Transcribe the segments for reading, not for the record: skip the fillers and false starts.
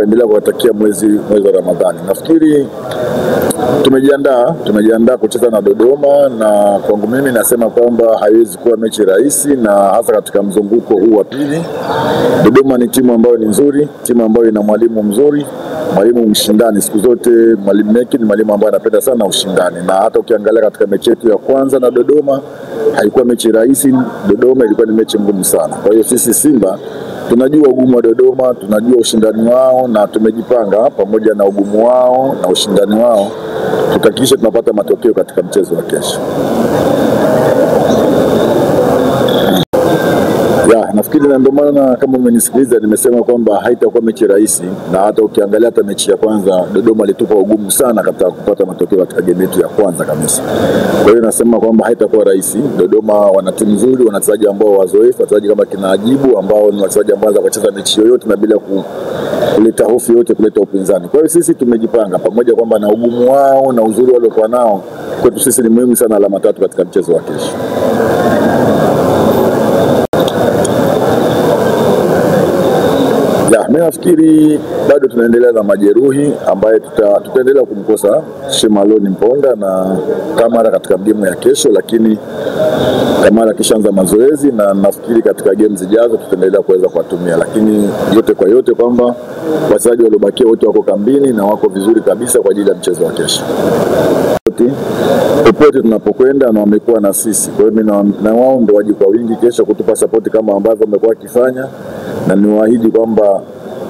tukaendelea kuwatakia mwezi wa Ramadhani. Nafikiri tumejiandaa kucheza na Dodoma, na kwangu mimi nasema kwamba haiwezi kuwa mechi rahisi, na hasa katika mzunguko huu wa pili. Dodoma ni timu ambayo ni nzuri, timu ambayo ina mwalimu mzuri, mwalimu mshindani siku zote. Mwalimu Meki ni mwalimu ambaye anapenda sana ushindani, na hata ukiangalia katika mechi yetu ya kwanza na Dodoma haikuwa mechi rahisi. Dodoma ilikuwa ni mechi ngumu sana. Kwa hiyo sisi Simba tunajua ugumu wa Dodoma, tunajua ushindani wao, na tumejipanga pamoja na ugumu wao na ushindani wao tutahakikisha tunapata matokeo katika mchezo wa kesho. Nafikiri na ndio maana kama umenisikiliza nimesema kwamba haitakuwa mechi rahisi, na hata ukiangalia hata mechi ya kwanza Dodoma ilitupa ugumu sana katika kupata matokeo katika game yetu ya kwanza kabisa. Kwa hiyo nasema kwamba haitakuwa rahisi. Dodoma wana timu nzuri, wana wachezaji ambao wazoefu, wachezaji kama kina Ajibu ambao ni wachezaji ambao wanaweza kucheza mechi yoyote na bila kuleta hofu yote, kuleta upinzani. Kwa hiyo sisi tumejipanga pamoja kwamba na ugumu wao na uzuri waliokuwa nao, kwetu sisi ni muhimu sana alama 3 katika mchezo wa kesho. Mimi nafikiri bado tunaendelea na majeruhi ambaye tutaendelea kumkosa Shemaloni Mponda na Kamara katika game ya kesho, lakini Kamara kishaanza mazoezi na nafikiri katika game zijazo tutaendelea kuweza kuwatumia, lakini yote kwa yote kwamba wachezaji waliobakia wote wako kambini na wako vizuri kabisa kwa ajili ya mchezo wa kesho. Popote tunapokwenda na wamekuwa na sisi. Kwa hiyo mimi na wao ndio waje kwa wingi kesho kutupa support kama ambavyo wamekuwa wakifanya, na niwaahidi kwamba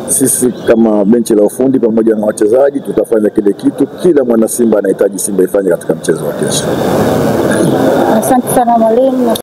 sisi kama benchi la ufundi pamoja na wachezaji tutafanya kile kitu kila mwana Simba anahitaji Simba ifanye katika mchezo wa kesho. Asante sana mwalimu.